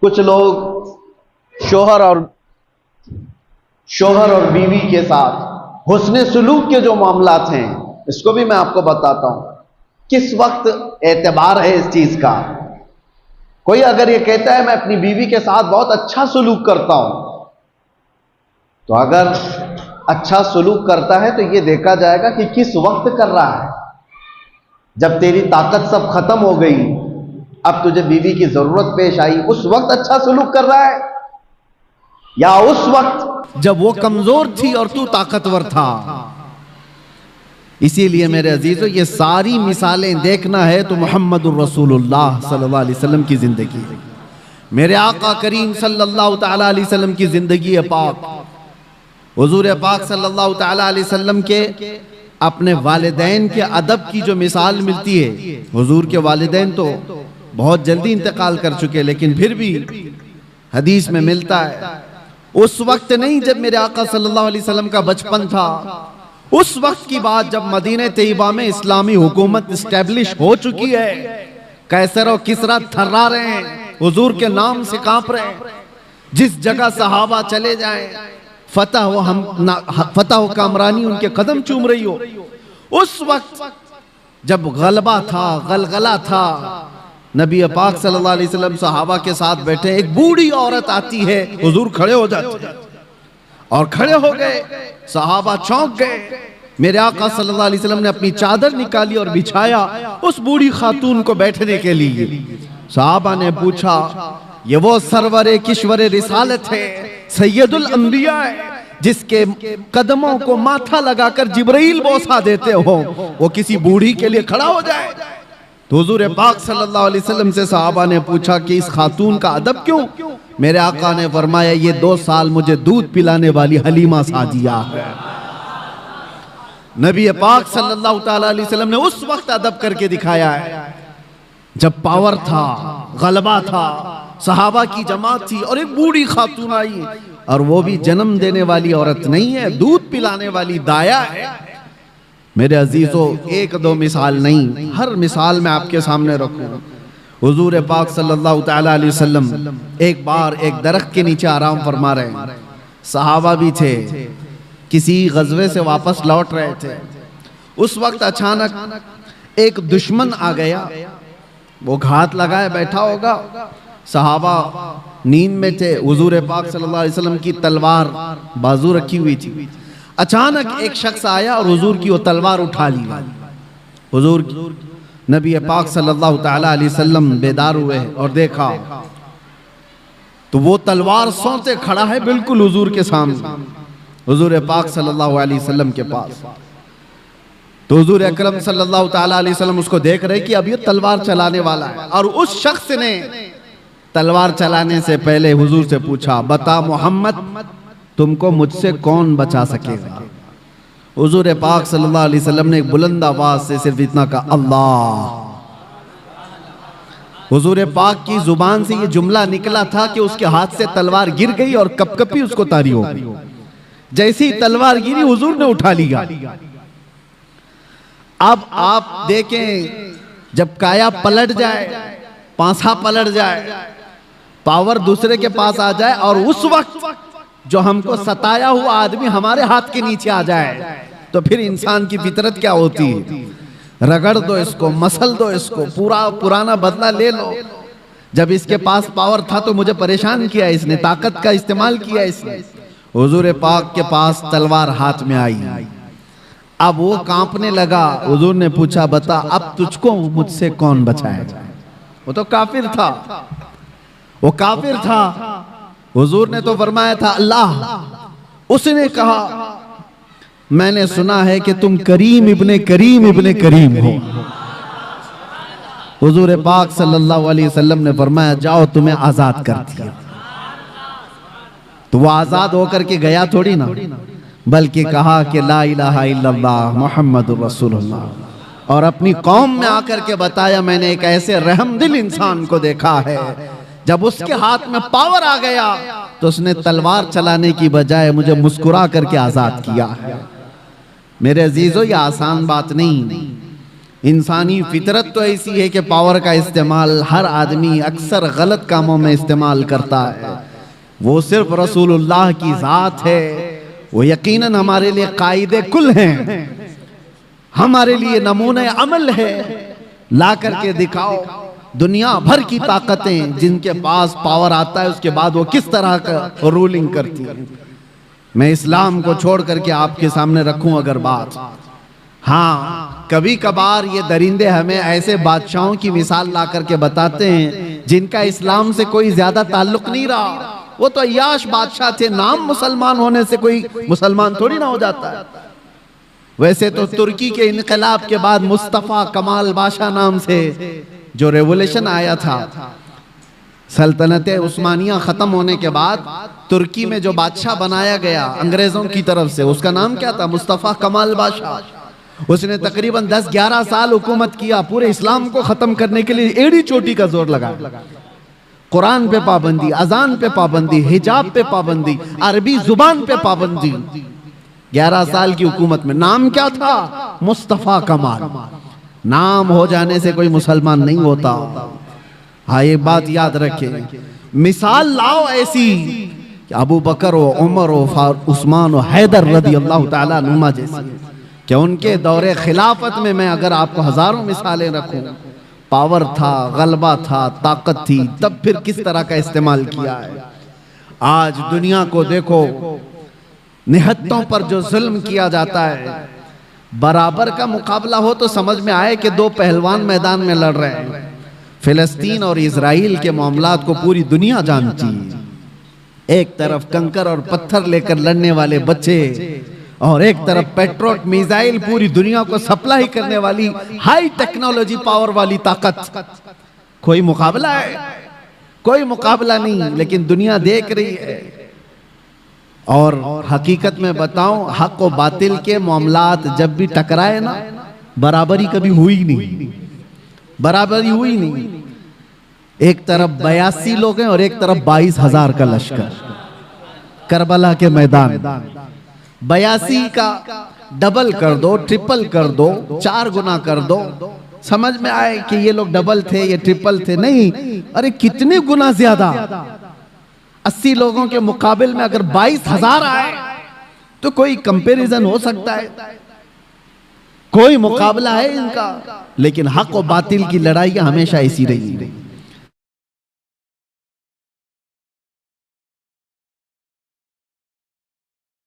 कुछ लोग शोहर और बीवी के साथ हुस्ने सुलूक के जो मामलात हैं, इसको भी मैं आपको बताता हूं। किस वक्त एतबार है इस चीज का? कोई अगर ये कहता है मैं अपनी बीवी के साथ बहुत अच्छा सुलूक करता हूं, तो अगर अच्छा सुलूक करता है तो ये देखा जाएगा कि किस वक्त कर रहा है। जब तेरी ताकत सब खत्म हो गई, अब तुझे बीवी की जरूरत पेश आई, उस वक्त अच्छा सुलूक कर रहा है, या उस वक्त जब वो कमजोर थी और तू ताकतवर था। इसीलिए मेरे अजीजों, ये सारी मिसालें देखना है तो मुहम्मदुर रसूलुल्लाह सल्लल्लाहु अलैहि वसल्लम की जिंदगी, मेरे आका करीम सल्लल्लाहु तआला अलैहि वसल्लम की जिंदगी पाक, हुजूर पाक सल्लल्लाहु तआला अलैहि वसल्लम के अपने वालिदैन के अदब की जो मिसाल मिलती है। हुजूर के वालिदैन तो बहुत जल्दी इंतकाल कर चुके, लेकिन फिर भी हदीस में मिलता है उस वक्त नहीं जब मेरे आका सल्लल्लाहु अलैहि वसल्लम का बचपन था, उस वक्त की बात जब मदीने तैयबा में इस्लामी हुकूमत इस्टेब्लिश हो चुकी है। कैसर और किसरा थर्रा रहे हैं, हुजूर के नाम से कांप रहे हैं। जिस जगह सहाबा चले जाएं, फतह हो कामरानी उनके कदम चूम रही हो। उस वक्त जब गलबा था, गलगला था, नबी पाक सल्लल्लाहु अलैहि वसल्लम सहाबा के साथ बैठे, एक बूढ़ी औरत आती है, हुजूर खड़े हो जाते हैं और खड़े हो गए। सहाबा चौंक गए। मेरे आका सल्लल्लाहु अलैहि वसल्लम ने अपनी चादर निकाली और बिछाया उस बूढ़ी खातून को बैठने के लिए। सहाबा ने पूछा, ये वो सरवरे किश्वरे रिसालत है, सैयदुल अंबिया है, जिसके कदमों को माथा लगाकर जिब्राइल बोसा देते हो, वो किसी बूढ़ी के लिए खड़ा हो जाए? तो हुजूर पाक सल्लल्लाहु अलैहि वसल्लम से सहाबा ने पूछा कि इस खातून का अदब क्यों? मेरे आका ने फरमाया, ये 2 साल मुझे दूध पिलाने वाली हलीमा सादिया है। नबी पाक सल्लल्लाहु तआला अलैहि वसल्लम ने उस वक्त अदब करके दिखाया है जब पावर था, गलबा था, सहाबा की जमात थी और एक बूढ़ी खातून आई, और वो भी जन्म देने वाली औरत नहीं है, दूध पिलाने वाली दाया है। मेरे अजीजों, 1-2 मिसाल नहीं, हर मिसाल मैं आपके सामने रखूं। हुजूर पाक सल्लल्लाहु तआला अलैहि वसल्लम एक बार एक दरख्त के नीचे आराम फरमा रहे हैं। सहाबा भी थे, किसी गज़वे से वापस लौट रहे थे। उस वक्त अचानक एक दुश्मन आ गया, वो घात लगाए बैठा होगा। सहाबा नींद में थे, हुजूर पाक सल्लल्लाहु अलैहि वसल्लम की तलवार बाजू रखी हुई थी। अचानक एक शख्स आया और हुजूर की वो तलवार उठा ली। हुजूर नबी पाक सल्लल्लाहु तआला अलैहि वसल्लम बेदार हुए और देखा तो वो तलवार सोते खड़ा है बिल्कुल हुजूर के सामने, हुजूर पाक सल्लल्लाहु अलैहि वसल्लम के पास। तो हुजूर अकरम सल्लल्लाहु तआला अलैहि वसल्लम उसको देख रहे कि अब ये तलवार चलाने वाला है, और उस शख्स ने तलवार चलाने से पहले हुजूर से पूछा, बता मोहम्मद, तुमको मुझसे कौन बचा सकेगा? हुजूर पाक सल्लल्लाहु अलैहि वसल्लम ने एक बुलंद आवाज से सिर्फ इतना कहा, अल्लाह। हुजूर पाक की जुबान से ये जुमला निकला था कि उसके हाथ से तलवार गिर गई और कपकपी उसको तारी हो गई। जैसी तलवार गिरी, हुजूर ने उठा लिया। अब आप देखें, जब काया पलट जाए, पांसा पलट जाए, पावर दूसरे के पास आ जाए, और उस वक्त जो हमको सताया हुआ आदमी हमारे हाथ के नीचे आ जाए, तो फिर इंसान की फितरत क्या होती है? रगड़ दो इसको, मसल दो इसको, पूरा पुराना बदला ले लो। जब इसके पास पावर था तो मुझे परेशान किया इसने, ताकत का इस्तेमाल किया इसने। हुजूर पाक के पास तलवार हाथ में आई, अब वो कांपने लगा। हुजूर ने पूछा, बता अब तुझको मुझसे कौन बचाएगा? वो तो काफिर था, वो काफिर था। हुजूर ने तो फरमाया था अल्लाह। उसने कहा, मैंने सुना है कि तुम करीम इब्ने करीम हो। हुजूर पाक सल्लल्लाहु अलैहि वसल्लम ने फरमाया, जाओ तुम्हें आजाद कर दिया। तो वो आजाद होकर के गया थोड़ी ना, बल्कि कहा कि ला इलाहा इल्लल्लाह मुहम्मदुर रसूलुल्लाह, और अपनी कौम में आकर के बताया, मैंने एक ऐसे रहमदिल इंसान को देखा है, जब उसके हाथ में पावर आ गया तो उसने तलवार चलाने की बजाय मुझे मुस्कुरा करके आजाद किया है। मेरे अजीजों, ये आसान बात नहीं, इंसानी फितरत तो ऐसी है कि पावर का इस्तेमाल हर आदमी अक्सर गलत कामों में इस्तेमाल करता है। वो सिर्फ रसूलुल्लाह की जात है, वो यकीनन हमारे लिए कायदे कुल हैं, हमारे लिए नमूने अमल है। ला करके दिखाओ दुनिया भर की ताकतें जिनके पास पावर आता है उसके बाद वो किस तरह का रूलिंग करती है। मैं इस्लाम को छोड़ करके आपके सामने रखूं अगर बात, हाँ कभी कभार ये दरिंदे हमें ऐसे बादशाहों की मिसाल ला करके बताते हैं जिनका इस्लाम से कोई ज्यादा ताल्लुक नहीं रहा। वो तो अय्याश बादशाह थे, नाम मुसलमान होने से कोई मुसलमान थोड़ी ना हो जाता है। वैसे तो तुर्की के इनकलाब के बाद मुस्तफा कमाल बादशाह नाम से जो रेवोल्यूशन आया था, सल्तनत उस्मानिया खत्म होने के बाद तुर्की में जो बादशाह बनाया गया अंग्रेजों की तरफ से, उसका नाम क्या था? मुस्तफा कमाल बादशाह। उसने तकरीबन 10-11 साल हुकूमत किया, पूरे इस्लाम को खत्म करने के लिए एड़ी चोटी का जोर लगा। कुरान पे पाबंदी, अजान पे पाबंदी, हिजाब पे पाबंदी, अरबी जुबान पे पाबंदी। 11 साल की हुकूमत में नाम क्या था? मुस्तफा कमाल। नाम हो जाने से कोई मुसलमान नहीं होता। हाँ ये बात याद रखें। मिसाल लाओ ऐसी कि अबू बकर हो, उमर हो, उस्मान हो, हैदर रदी अल्लाह ताला नुमा जैसी, कि उनके दौरे खिलाफत में मैं अगर आपको हजारों मिसालें रखूं, पावर था, गलबा था, ताकत थी, तब फिर किस तरह का इस्तेमाल किया है। आज दुनिया को देखो, निहत्तों पर जो जुल्म किया जाता है, बराबर का मुकाबला हो तो समझ में आए कि दो पहलवान मैदान में लड़ रहे हैं। फिलिस्तीन और इजराइल के मामलात को पूरी दुनिया जानती है। एक तरफ कंकर और पत्थर लेकर लड़ने वाले बच्चे और एक तरफ पेट्रोट मिसाइल पूरी दुनिया को सप्लाई करने वाली हाई टेक्नोलॉजी पावर वाली ताकत। कोई मुकाबला है? कोई मुकाबला नहीं, लेकिन दुनिया देख रही है। और हकीकत में बताऊं, हक और बातिल के मामलात जब भी टकराए ना, बराबरी कभी हुई नहीं, बराबरी हुई नहीं। एक तरफ 82 लोग हैं और एक तरफ 22,000 का लश्कर करबला के मैदान। 82 का डबल कर दो, ट्रिपल कर दो, 4 गुना कर दो, समझ में आए कि ये लोग डबल थे, ये ट्रिपल थे। नहीं, अरे कितने गुना ज्यादा। 80 लोगों के मुकाबले में अगर 22,000 आए तो कोई कंपैरिजन हो सकता है? कोई मुकाबला है इनका? लेकिन हक और बातिल की लड़ाई हमेशा ऐसी रही।